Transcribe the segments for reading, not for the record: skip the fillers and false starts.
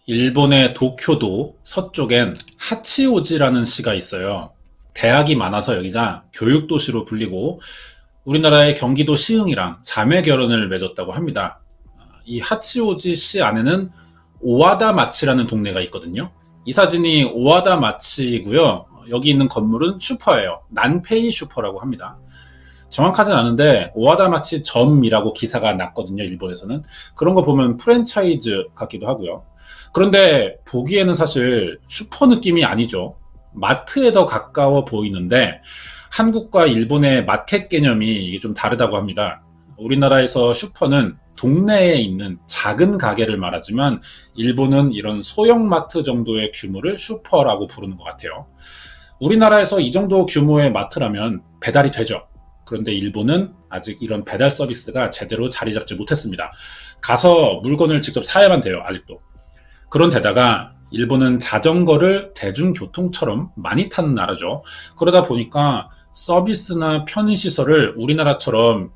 일본의 도쿄도 서쪽엔 하치오지라는 시가 있어요. 대학이 많아서 여기가 교육도시로 불리고 우리나라의 경기도 시흥이랑 자매 결혼을 맺었다고 합니다. 이 하치오지 시 안에는 오와다 마치라는 동네가 있거든요. 이 사진이 오와다 마치이고요. 여기 있는 건물은 슈퍼예요. 난페이 슈퍼라고 합니다. 정확하진 않은데 오와다 마치 점이라고 기사가 났거든요. 일본에서는. 그런 거 보면 프랜차이즈 같기도 하고요. 그런데 보기에는 사실 슈퍼 느낌이 아니죠. 마트에 더 가까워 보이는데 한국과 일본의 마켓 개념이 이게 좀 다르다고 합니다. 우리나라에서 슈퍼는 동네에 있는 작은 가게를 말하지만 일본은 이런 소형 마트 정도의 규모를 슈퍼라고 부르는 것 같아요. 우리나라에서 이 정도 규모의 마트라면 배달이 되죠. 그런데 일본은 아직 이런 배달 서비스가 제대로 자리 잡지 못했습니다. 가서 물건을 직접 사야만 돼요, 아직도. 그런 데다가 일본은 자전거를 대중교통처럼 많이 타는 나라죠. 그러다 보니까 서비스나 편의시설을 우리나라처럼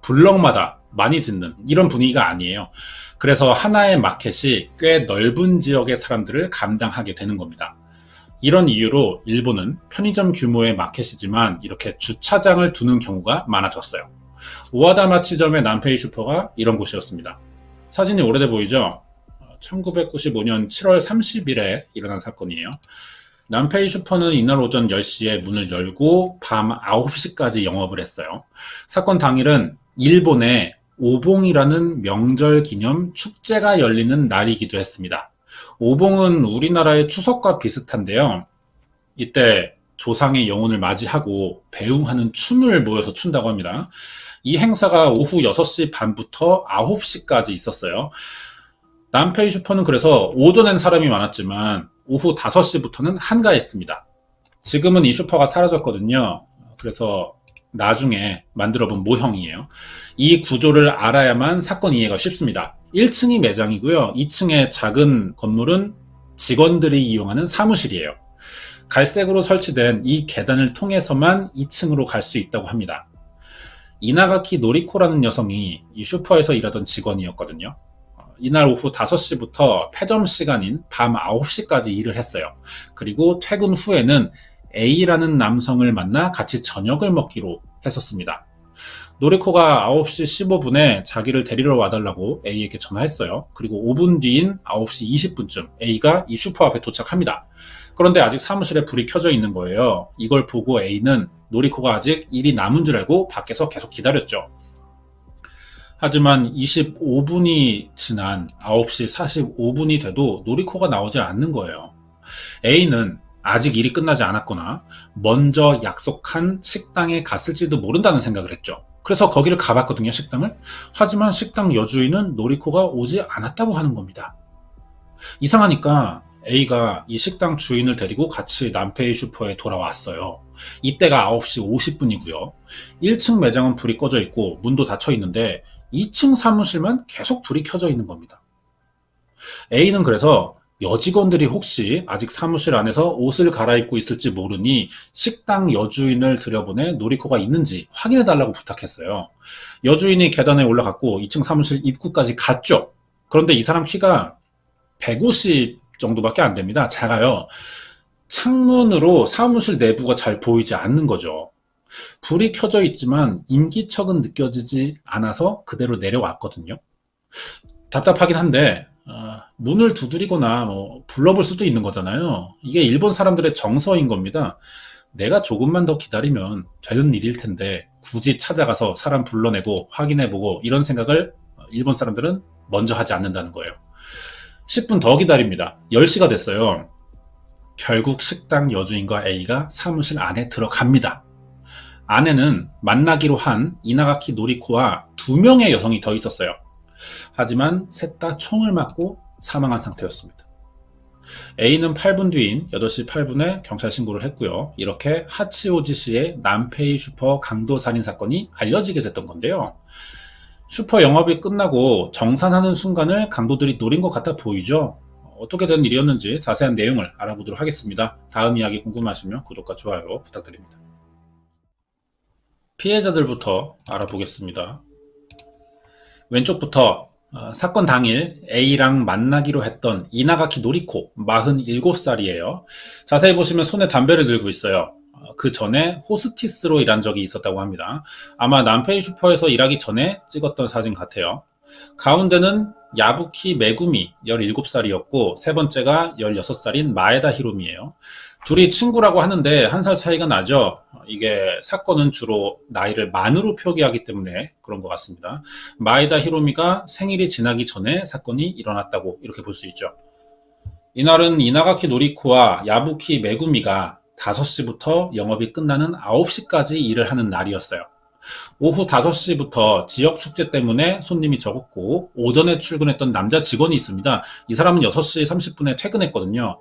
블럭마다 많이 짓는 이런 분위기가 아니에요. 그래서 하나의 마켓이 꽤 넓은 지역의 사람들을 감당하게 되는 겁니다. 이런 이유로 일본은 편의점 규모의 마켓이지만 이렇게 주차장을 두는 경우가 많아졌어요. 오와다 마치점의 난페이 슈퍼가 이런 곳이었습니다. 사진이 오래돼 보이죠? 1995년 7월 30일에 일어난 사건이에요. 난페이 슈퍼는 이날 오전 10시에 문을 열고 밤 9시까지 영업을 했어요. 사건 당일은 일본의 오봉이라는 명절 기념 축제가 열리는 날이기도 했습니다. 오봉은 우리나라의 추석과 비슷한데요. 이때 조상의 영혼을 맞이하고 배웅하는 춤을 모여서 춘다고 합니다. 이 행사가 오후 6시 반부터 9시까지 있었어요. 난페이 슈퍼는 그래서 오전엔 사람이 많았지만 오후 5시부터는 한가했습니다. 지금은 이 슈퍼가 사라졌거든요. 그래서 나중에 만들어본 모형이에요. 이 구조를 알아야만 사건 이해가 쉽습니다. 1층이 매장이고요. 2층의 작은 건물은 직원들이 이용하는 사무실이에요. 갈색으로 설치된 이 계단을 통해서만 2층으로 갈 수 있다고 합니다. 이나가키 노리코라는 여성이 이 슈퍼에서 일하던 직원이었거든요. 이날 오후 5시부터 폐점 시간인 밤 9시까지 일을 했어요. 그리고 퇴근 후에는 A라는 남성을 만나 같이 저녁을 먹기로 했었습니다. 노리코가 9시 15분에 자기를 데리러 와달라고 A에게 전화했어요. 그리고 5분 뒤인 9시 20분쯤 A가 이 슈퍼 앞에 도착합니다. 그런데 아직 사무실에 불이 켜져 있는 거예요. 이걸 보고 A는 노리코가 아직 일이 남은 줄 알고 밖에서 계속 기다렸죠. 하지만 25분이 지난 9시 45분이 돼도 노리코가 나오질 않는 거예요. A는 아직 일이 끝나지 않았거나 먼저 약속한 식당에 갔을지도 모른다는 생각을 했죠. 그래서 거기를 가봤거든요, 식당을. 하지만 식당 여주인은 노리코가 오지 않았다고 하는 겁니다. 이상하니까 A가 이 식당 주인을 데리고 같이 난페이 슈퍼에 돌아왔어요. 이때가 9시 50분이고요. 1층 매장은 불이 꺼져 있고 문도 닫혀 있는데 2층 사무실만 계속 불이 켜져 있는 겁니다. A는 그래서 여직원들이 혹시 아직 사무실 안에서 옷을 갈아입고 있을지 모르니 식당 여주인을 들여보내 노리코가 있는지 확인해달라고 부탁했어요. 여주인이 계단에 올라갔고 2층 사무실 입구까지 갔죠. 그런데 이 사람 키가 150 정도밖에 안 됩니다. 작아요. 창문으로 사무실 내부가 잘 보이지 않는 거죠. 불이 켜져 있지만 인기척은 느껴지지 않아서 그대로 내려왔거든요. 답답하긴 한데 문을 두드리거나 불러볼 수도 있는 거잖아요. 이게 일본 사람들의 정서인 겁니다. 내가 조금만 더 기다리면 되는 일일 텐데 굳이 찾아가서 사람 불러내고 확인해보고 이런 생각을 일본 사람들은 먼저 하지 않는다는 거예요. 10분 더 기다립니다. 10시가 됐어요. 결국 식당 여주인과 A가 사무실 안에 들어갑니다. 안에는 만나기로 한 이나가키 노리코와 2명의 여성이 더 있었어요. 하지만 셋 다 총을 맞고 사망한 상태였습니다. A는 8분 뒤인 8시 8분에 경찰 신고를 했고요. 이렇게 하치오지시의 난페이 슈퍼 강도 살인 사건이 알려지게 됐던 건데요. 슈퍼 영업이 끝나고 정산하는 순간을 강도들이 노린 것 같아 보이죠? 어떻게 된 일이었는지 자세한 내용을 알아보도록 하겠습니다. 다음 이야기 궁금하시면 구독과 좋아요 부탁드립니다. 피해자들부터 알아보겠습니다. 왼쪽부터 사건 당일 A랑 만나기로 했던 이나가키 노리코 47살이에요. 자세히 보시면 손에 담배를 들고 있어요. 그 전에 호스티스로 일한 적이 있었다고 합니다. 아마 남페이 슈퍼에서 일하기 전에 찍었던 사진 같아요. 가운데는 야부키 메구미 17살이었고 세 번째가 16살인 마에다 히로미예요. 둘이 친구라고 하는데 한 살 차이가 나죠. 이게 사건은 주로 나이를 만으로 표기하기 때문에 그런 것 같습니다. 마에다 히로미가 생일이 지나기 전에 사건이 일어났다고 이렇게 볼 수 있죠. 이날은 이나가키 노리코와 야부키 메구미가 5시부터 영업이 끝나는 9시까지 일을 하는 날이었어요. 오후 5시부터 지역 축제 때문에 손님이 적었고 오전에 출근했던 남자 직원이 있습니다. 이 사람은 6시 30분에 퇴근했거든요.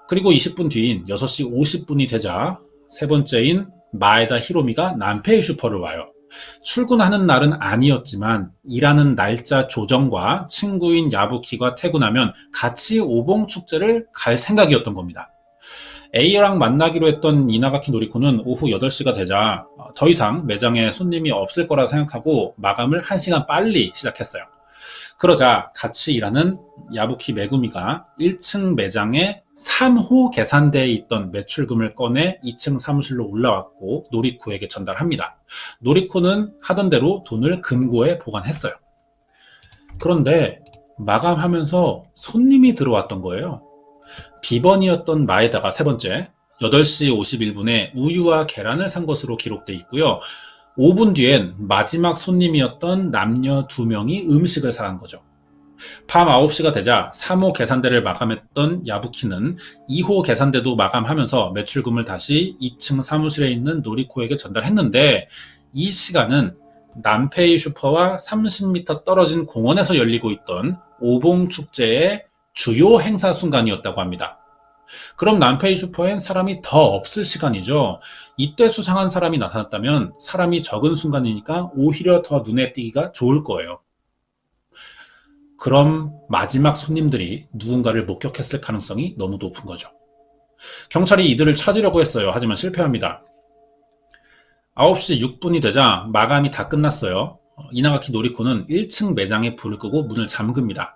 그리고 20분 뒤인 6시 50분이 되자 세 번째인 마에다 히로미가 남페이 슈퍼를 와요. 출근하는 날은 아니었지만 일하는 날짜 조정과 친구인 야부키가 퇴근하면 같이 오봉 축제를 갈 생각이었던 겁니다. A랑 만나기로 했던 이나가키 노리코는 오후 8시가 되자 더 이상 매장에 손님이 없을 거라 생각하고 마감을 1시간 빨리 시작했어요. 그러자 같이 일하는 야부키 메구미가 1층 매장에 3호 계산대에 있던 매출금을 꺼내 2층 사무실로 올라왔고 노리코에게 전달합니다. 노리코는 하던 대로 돈을 금고에 보관했어요. 그런데 마감하면서 손님이 들어왔던 거예요. 비번이었던 마에다가 세 번째 8시 51분에 우유와 계란을 산 것으로 기록돼 있고요. 5분 뒤엔 마지막 손님이었던 남녀 2명이 음식을 사간 거죠. 밤 9시가 되자 3호 계산대를 마감했던 야부키는 2호 계산대도 마감하면서 매출금을 다시 2층 사무실에 있는 노리코에게 전달했는데 이 시간은 남페이 슈퍼와 30m 떨어진 공원에서 열리고 있던 오봉 축제의 주요 행사 순간이었다고 합니다. 그럼 남페이 슈퍼엔 사람이 더 없을 시간이죠. 이때 수상한 사람이 나타났다면 사람이 적은 순간이니까 오히려 더 눈에 띄기가 좋을 거예요. 그럼 마지막 손님들이 누군가를 목격했을 가능성이 너무 높은 거죠. 경찰이 이들을 찾으려고 했어요. 하지만 실패합니다. 9시 6분이 되자 마감이 다 끝났어요. 이나가키 노리코는 1층 매장에 불을 끄고 문을 잠급니다.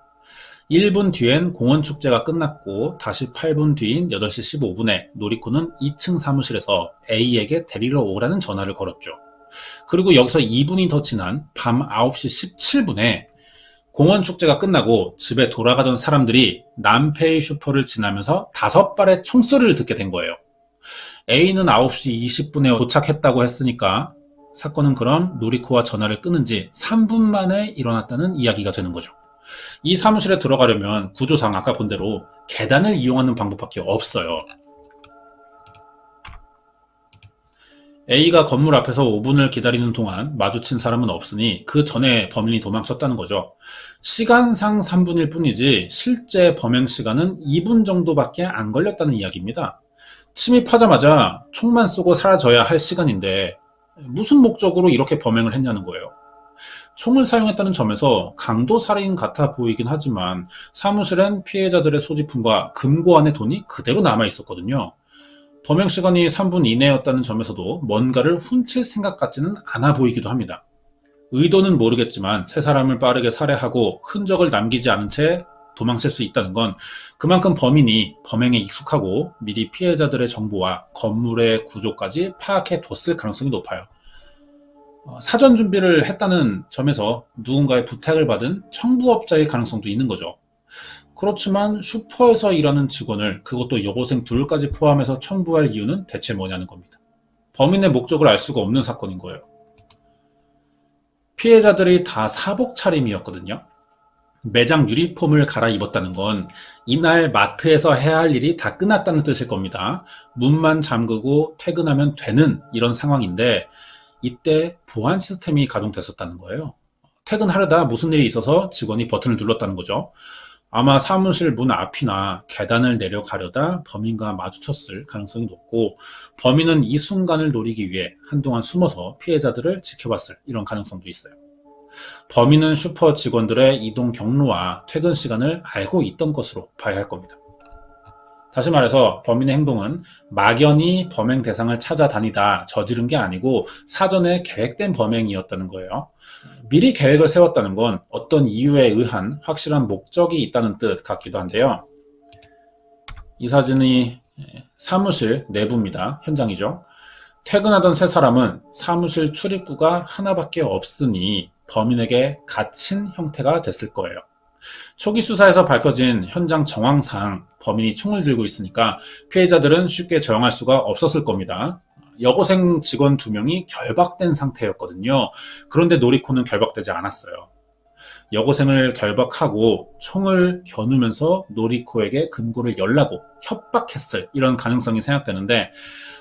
1분 뒤엔 공원 축제가 끝났고 다시 8분 뒤인 8시 15분에 노리코는 2층 사무실에서 A에게 데리러 오라는 전화를 걸었죠. 그리고 여기서 2분이 더 지난 밤 9시 17분에 공원 축제가 끝나고 집에 돌아가던 사람들이 남페이 슈퍼를 지나면서 5발의 총소리를 듣게 된 거예요. A는 9시 20분에 도착했다고 했으니까 사건은 그럼 노리코와 전화를 끊은 지 3분 만에 일어났다는 이야기가 되는 거죠. 이 사무실에 들어가려면 구조상 아까 본 대로 계단을 이용하는 방법밖에 없어요. A가 건물 앞에서 5분을 기다리는 동안 마주친 사람은 없으니 그 전에 범인이 도망쳤다는 거죠. 시간상 3분일 뿐이지 실제 범행 시간은 2분 정도밖에 안 걸렸다는 이야기입니다. 침입하자마자 총만 쏘고 사라져야 할 시간인데 무슨 목적으로 이렇게 범행을 했냐는 거예요. 총을 사용했다는 점에서 강도 살인 같아 보이긴 하지만 사무실엔 피해자들의 소지품과 금고 안에 돈이 그대로 남아 있었거든요. 범행 시간이 3분 이내였다는 점에서도 뭔가를 훔칠 생각 같지는 않아 보이기도 합니다. 의도는 모르겠지만 세 사람을 빠르게 살해하고 흔적을 남기지 않은 채 도망칠 수 있다는 건 그만큼 범인이 범행에 익숙하고 미리 피해자들의 정보와 건물의 구조까지 파악해 뒀을 가능성이 높아요. 사전 준비를 했다는 점에서 누군가의 부탁을 받은 청부업자의 가능성도 있는 거죠. 그렇지만 슈퍼에서 일하는 직원을 그것도 여고생 둘까지 포함해서 청부할 이유는 대체 뭐냐는 겁니다. 범인의 목적을 알 수가 없는 사건인 거예요. 피해자들이 다 사복 차림이었거든요. 매장 유니폼을 갈아입었다는 건 이날 마트에서 해야 할 일이 다 끝났다는 뜻일 겁니다. 문만 잠그고 퇴근하면 되는 이런 상황인데 이때 보안 시스템이 가동됐었다는 거예요. 퇴근하려다 무슨 일이 있어서 직원이 버튼을 눌렀다는 거죠. 아마 사무실 문 앞이나 계단을 내려가려다 범인과 마주쳤을 가능성이 높고 범인은 이 순간을 노리기 위해 한동안 숨어서 피해자들을 지켜봤을 이런 가능성도 있어요. 범인은 슈퍼 직원들의 이동 경로와 퇴근 시간을 알고 있던 것으로 봐야 할 겁니다. 다시 말해서 범인의 행동은 막연히 범행 대상을 찾아다니다 저지른 게 아니고 사전에 계획된 범행이었다는 거예요. 미리 계획을 세웠다는 건 어떤 이유에 의한 확실한 목적이 있다는 뜻 같기도 한데요. 이 사진이 사무실 내부입니다. 현장이죠. 퇴근하던 세 사람은 사무실 출입구가 하나밖에 없으니 범인에게 갇힌 형태가 됐을 거예요. 초기 수사에서 밝혀진 현장 정황상 범인이 총을 들고 있으니까 피해자들은 쉽게 저항할 수가 없었을 겁니다. 여고생 직원 2명이 결박된 상태였거든요. 그런데 노리코는 결박되지 않았어요. 여고생을 결박하고 총을 겨누면서 노리코에게 금고를 열라고 협박했을 이런 가능성이 생각되는데,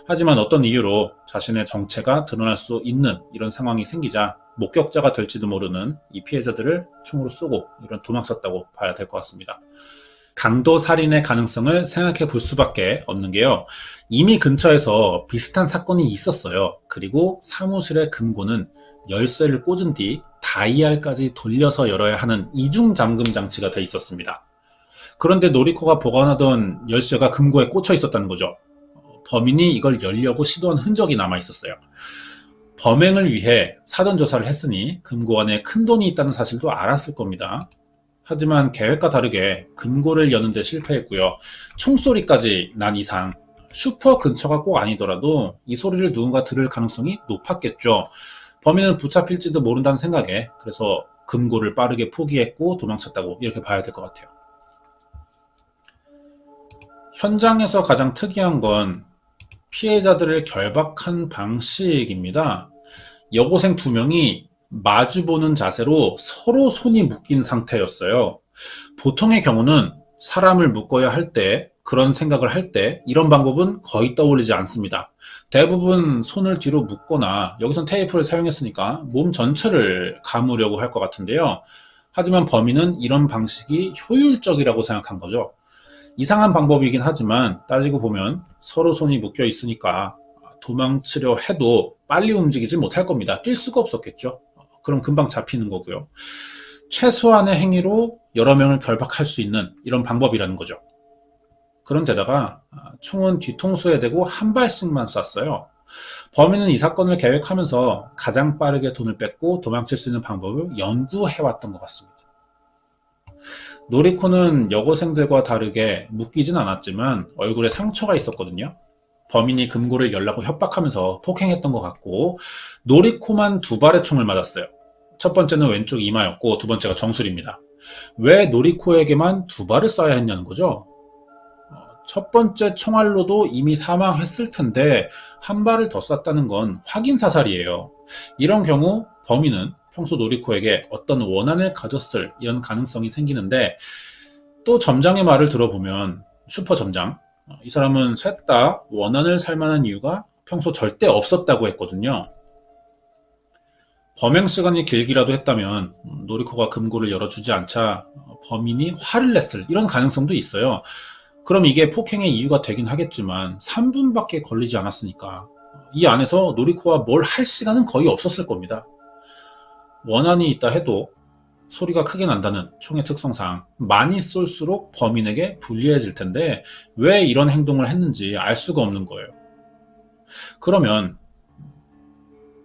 하지만 어떤 이유로 자신의 정체가 드러날 수 있는 이런 상황이 생기자 목격자가 될지도 모르는 이 피해자들을 총으로 쏘고 이런 도망쳤다고 봐야 될 것 같습니다. 강도 살인의 가능성을 생각해 볼 수밖에 없는 게요. 이미 근처에서 비슷한 사건이 있었어요. 그리고 사무실의 금고는 열쇠를 꽂은 뒤 다이알까지 돌려서 열어야 하는 이중 잠금 장치가 돼 있었습니다. 그런데 노리코가 보관하던 열쇠가 금고에 꽂혀 있었다는 거죠. 범인이 이걸 열려고 시도한 흔적이 남아 있었어요. 범행을 위해 사전 조사를 했으니 금고 안에 큰 돈이 있다는 사실도 알았을 겁니다. 하지만 계획과 다르게 금고를 여는데 실패했고요. 총소리까지 난 이상 슈퍼 근처가 꼭 아니더라도 이 소리를 누군가 들을 가능성이 높았겠죠. 범인은 붙잡힐지도 모른다는 생각에 그래서 금고를 빠르게 포기했고 도망쳤다고 이렇게 봐야 될 것 같아요. 현장에서 가장 특이한 건 피해자들을 결박한 방식입니다. 여고생 2명이 마주보는 자세로 서로 손이 묶인 상태였어요. 보통의 경우는 사람을 묶어야 할 때, 그런 생각을 할 때 이런 방법은 거의 떠올리지 않습니다. 대부분 손을 뒤로 묶거나, 여기선 테이프를 사용했으니까 몸 전체를 감으려고 할 것 같은데요. 하지만 범인은 이런 방식이 효율적이라고 생각한 거죠. 이상한 방법이긴 하지만 따지고 보면 서로 손이 묶여 있으니까 도망치려 해도 빨리 움직이지 못할 겁니다. 뛸 수가 없었겠죠. 그럼 금방 잡히는 거고요. 최소한의 행위로 여러 명을 결박할 수 있는 이런 방법이라는 거죠. 그런데다가 총은 뒤통수에 대고 한 발씩만 쐈어요. 범인은 이 사건을 계획하면서 가장 빠르게 돈을 뺏고 도망칠 수 있는 방법을 연구해왔던 것 같습니다. 노리코는 여고생들과 다르게 묶이진 않았지만 얼굴에 상처가 있었거든요. 범인이 금고를 열라고 협박하면서 폭행했던 것 같고, 노리코만 2발의 총을 맞았어요. 첫 번째는 왼쪽 이마였고 두 번째가 정수리입니다. 왜 노리코에게만 2발을 쏴야 했냐는 거죠. 첫 번째 총알로도 이미 사망했을 텐데 한 발을 더 쐈다는 건 확인 사살이에요. 이런 경우 범인은 평소 노리코에게 어떤 원한을 가졌을 이런 가능성이 생기는데, 또 점장의 말을 들어보면 슈퍼 점장, 이 사람은 셋 다 원한을 살 만한 이유가 평소 절대 없었다고 했거든요. 범행 시간이 길기라도 했다면 노리코가 금고를 열어주지 않자 범인이 화를 냈을 이런 가능성도 있어요. 그럼 이게 폭행의 이유가 되긴 하겠지만 3분밖에 걸리지 않았으니까 이 안에서 노리코와 뭘 할 시간은 거의 없었을 겁니다. 원한이 있다 해도 소리가 크게 난다는 총의 특성상 많이 쏠수록 범인에게 불리해질 텐데 왜 이런 행동을 했는지 알 수가 없는 거예요. 그러면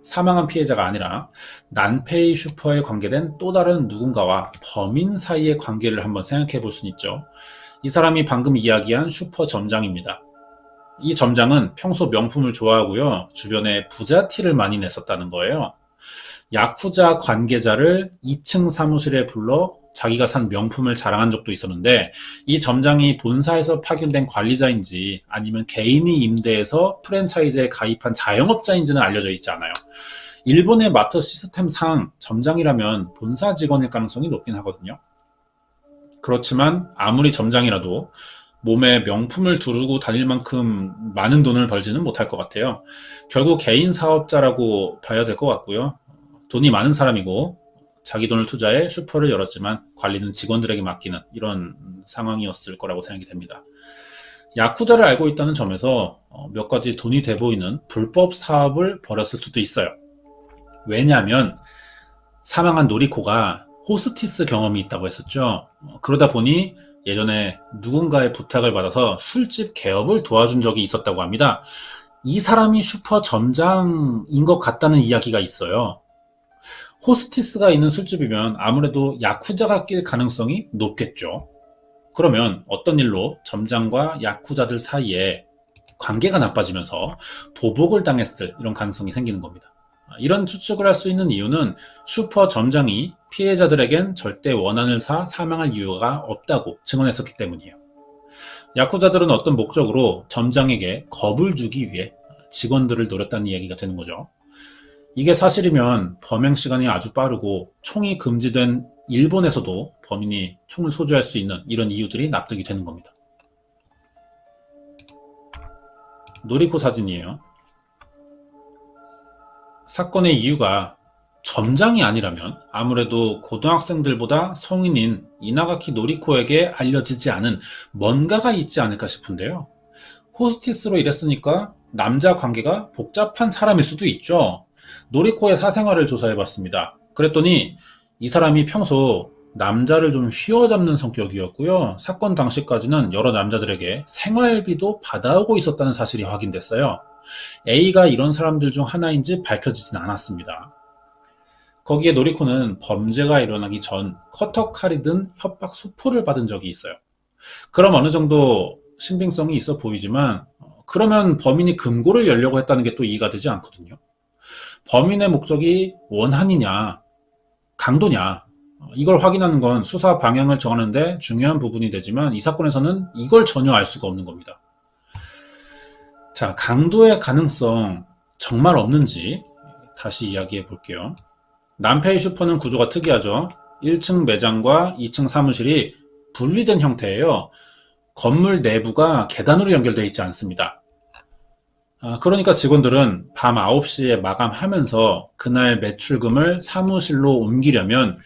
사망한 피해자가 아니라 난페이 슈퍼에 관계된 또 다른 누군가와 범인 사이의 관계를 한번 생각해 볼 수는 있죠. 이 사람이 방금 이야기한 슈퍼 점장입니다. 이 점장은 평소 명품을 좋아하고요. 주변에 부자티를 많이 냈었다는 거예요. 야쿠자 관계자를 2층 사무실에 불러 자기가 산 명품을 자랑한 적도 있었는데, 이 점장이 본사에서 파견된 관리자인지 아니면 개인이 임대해서 프랜차이즈에 가입한 자영업자인지는 알려져 있지 않아요. 일본의 마트 시스템상 점장이라면 본사 직원일 가능성이 높긴 하거든요. 그렇지만 아무리 점장이라도 몸에 명품을 두르고 다닐 만큼 많은 돈을 벌지는 못할 것 같아요. 결국 개인 사업자라고 봐야 될 것 같고요. 돈이 많은 사람이고 자기 돈을 투자해 슈퍼를 열었지만 관리는 직원들에게 맡기는 이런 상황이었을 거라고 생각이 됩니다. 야쿠자를 알고 있다는 점에서 몇 가지 돈이 돼 보이는 불법 사업을 벌였을 수도 있어요. 왜냐하면 사망한 노리코가 호스티스 경험이 있다고 했었죠. 그러다 보니 예전에 누군가의 부탁을 받아서 술집 개업을 도와준 적이 있었다고 합니다. 이 사람이 슈퍼 점장인 것 같다는 이야기가 있어요. 호스티스가 있는 술집이면 아무래도 야쿠자가 낄 가능성이 높겠죠. 그러면 어떤 일로 점장과 야쿠자들 사이에 관계가 나빠지면서 보복을 당했을 이런 가능성이 생기는 겁니다. 이런 추측을 할 수 있는 이유는 슈퍼 점장이 피해자들에겐 절대 원한을 사 사망할 이유가 없다고 증언했었기 때문이에요. 야쿠자들은 어떤 목적으로 점장에게 겁을 주기 위해 직원들을 노렸다는 이야기가 되는 거죠. 이게 사실이면 범행 시간이 아주 빠르고 총이 금지된 일본에서도 범인이 총을 소지할 수 있는 이런 이유들이 납득이 되는 겁니다. 노리코 사진이에요. 사건의 이유가 점장이 아니라면 아무래도 고등학생들보다 성인인 이나가키 노리코에게 알려지지 않은 뭔가가 있지 않을까 싶은데요. 호스티스로 일했으니까 남자 관계가 복잡한 사람일 수도 있죠. 노리코의 사생활을 조사해봤습니다. 그랬더니 이 사람이 평소 남자를 좀 휘어잡는 성격이었고요. 사건 당시까지는 여러 남자들에게 생활비도 받아오고 있었다는 사실이 확인됐어요. A가 이런 사람들 중 하나인지 밝혀지진 않았습니다. 거기에 노리코는 범죄가 일어나기 전 커터 칼이 든 협박 소포를 받은 적이 있어요. 그럼 어느 정도 신빙성이 있어 보이지만 그러면 범인이 금고를 열려고 했다는 게 또 이해가 되지 않거든요. 범인의 목적이 원한이냐 강도냐 이걸 확인하는 건 수사 방향을 정하는데 중요한 부분이 되지만 이 사건에서는 이걸 전혀 알 수가 없는 겁니다. 자, 강도의 가능성 정말 없는지 다시 이야기해 볼게요. 남페이 슈퍼는 구조가 특이하죠. 1층 매장과 2층 사무실이 분리된 형태예요. 건물 내부가 계단으로 연결되어 있지 않습니다. 그러니까 직원들은 밤 9시에 마감하면서 그날 매출금을 사무실로 옮기려면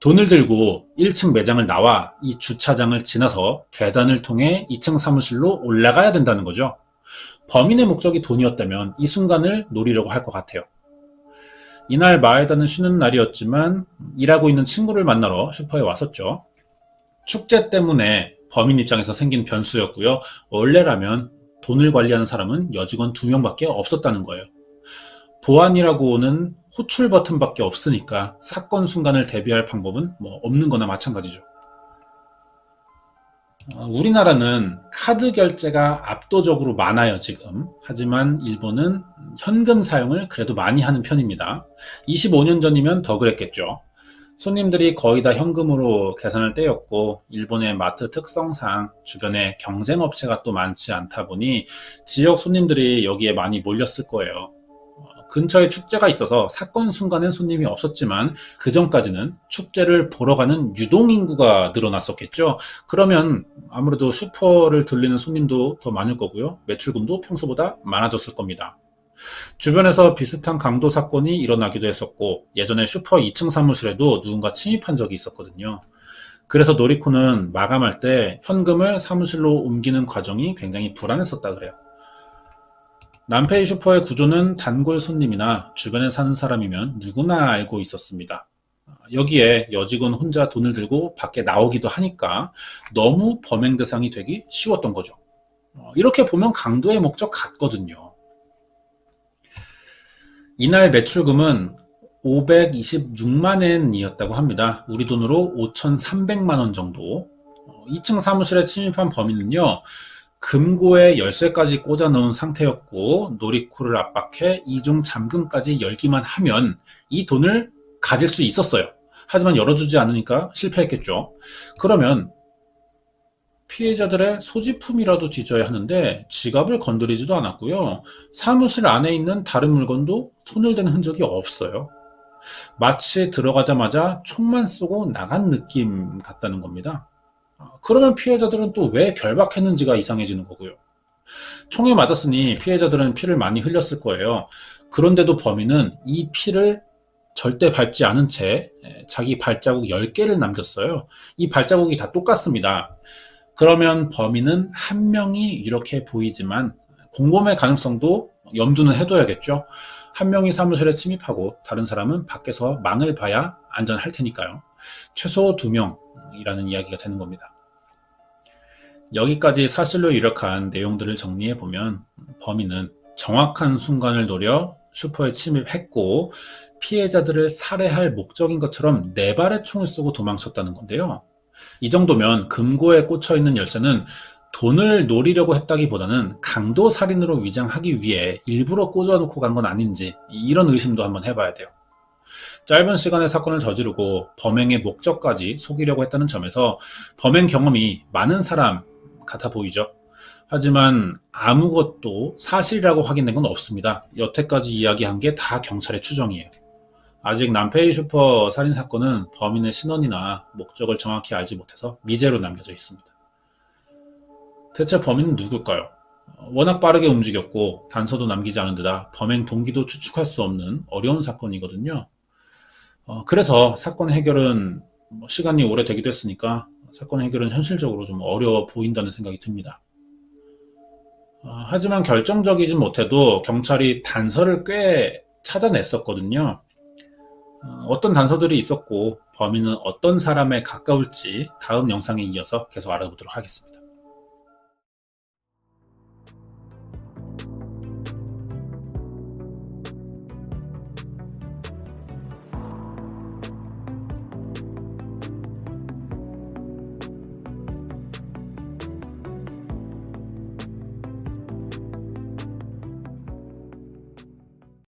돈을 들고 1층 매장을 나와 이 주차장을 지나서 계단을 통해 2층 사무실로 올라가야 된다는 거죠. 범인의 목적이 돈이었다면 이 순간을 노리려고 할 것 같아요. 이날 마에다는 쉬는 날이었지만 일하고 있는 친구를 만나러 슈퍼에 왔었죠. 축제 때문에 범인 입장에서 생긴 변수였고요. 원래라면 돈을 관리하는 사람은 여직원 2명밖에 없었다는 거예요. 보안이라고는 호출 버튼밖에 없으니까 사건 순간을 대비할 방법은 없는 거나 마찬가지죠. 우리나라는 카드 결제가 압도적으로 많아요, 지금. 하지만 일본은 현금 사용을 그래도 많이 하는 편입니다. 25년 전이면 더 그랬겠죠. 손님들이 거의 다 현금으로 계산을 떼었고 일본의 마트 특성상 주변에 경쟁업체가 또 많지 않다 보니 지역 손님들이 여기에 많이 몰렸을 거예요. 근처에 축제가 있어서 사건 순간엔 손님이 없었지만 그 전까지는 축제를 보러 가는 유동인구가 늘어났었겠죠. 그러면 아무래도 슈퍼를 들리는 손님도 더 많을 거고요. 매출금도 평소보다 많아졌을 겁니다. 주변에서 비슷한 강도 사건이 일어나기도 했었고 예전에 슈퍼 2층 사무실에도 누군가 침입한 적이 있었거든요. 그래서 노리코는 마감할 때 현금을 사무실로 옮기는 과정이 굉장히 불안했었다 그래요. 남페이 슈퍼의 구조는 단골 손님이나 주변에 사는 사람이면 누구나 알고 있었습니다. 여기에 여직원 혼자 돈을 들고 밖에 나오기도 하니까 너무 범행 대상이 되기 쉬웠던 거죠. 이렇게 보면 강도의 목적 같거든요. 이날 매출금은 526만 엔이었다고 합니다. 우리 돈으로 5,300만 원 정도. 2층 사무실에 침입한 범인은요. 금고에 열쇠까지 꽂아 놓은 상태였고 노리코를 압박해 이중 잠금까지 열기만 하면 이 돈을 가질 수 있었어요. 하지만 열어주지 않으니까 실패했겠죠. 그러면 피해자들의 소지품이라도 뒤져야 하는데 지갑을 건드리지도 않았고요. 사무실 안에 있는 다른 물건도 손을 댄 흔적이 없어요. 마치 들어가자마자 총만 쏘고 나간 느낌 같다는 겁니다. 그러면 피해자들은 또 왜 결박했는지가 이상해지는 거고요. 총에 맞았으니 피해자들은 피를 많이 흘렸을 거예요. 그런데도 범인은 이 피를 절대 밟지 않은 채 자기 발자국 10개를 남겼어요. 이 발자국이 다 똑같습니다. 그러면 범인은 한 명이 이렇게 보이지만 공범의 가능성도 염두는 해둬야겠죠. 한 명이 사무실에 침입하고 다른 사람은 밖에서 망을 봐야 안전할 테니까요. 최소 2명이라는 이야기가 되는 겁니다. 여기까지 사실로 유력한 내용들을 정리해보면 범인은 정확한 순간을 노려 슈퍼에 침입했고 피해자들을 살해할 목적인 것처럼 네 발의 총을 쏘고 도망쳤다는 건데요. 이 정도면 금고에 꽂혀있는 열쇠는 돈을 노리려고 했다기보다는 강도 살인으로 위장하기 위해 일부러 꽂아놓고 간 건 아닌지 이런 의심도 한번 해봐야 돼요. 짧은 시간에 사건을 저지르고 범행의 목적까지 속이려고 했다는 점에서 범행 경험이 많은 사람 같아 보이죠. 하지만 아무것도 사실이라고 확인된 건 없습니다. 여태까지 이야기한 게 다 경찰의 추정이에요. 아직 남페이 슈퍼 살인 사건은 범인의 신원이나 목적을 정확히 알지 못해서 미제로 남겨져 있습니다. 대체 범인은 누굴까요? 워낙 빠르게 움직였고 단서도 남기지 않은 데다 범행 동기도 추측할 수 없는 어려운 사건이거든요. 그래서 사건 해결은 시간이 오래되기도 했으니까 사건 해결은 현실적으로 좀 어려워 보인다는 생각이 듭니다. 하지만 결정적이진 못해도 경찰이 단서를 꽤 찾아냈었거든요. 어떤 단서들이 있었고 범인은 어떤 사람에 가까울지 다음 영상에 이어서 계속 알아보도록 하겠습니다.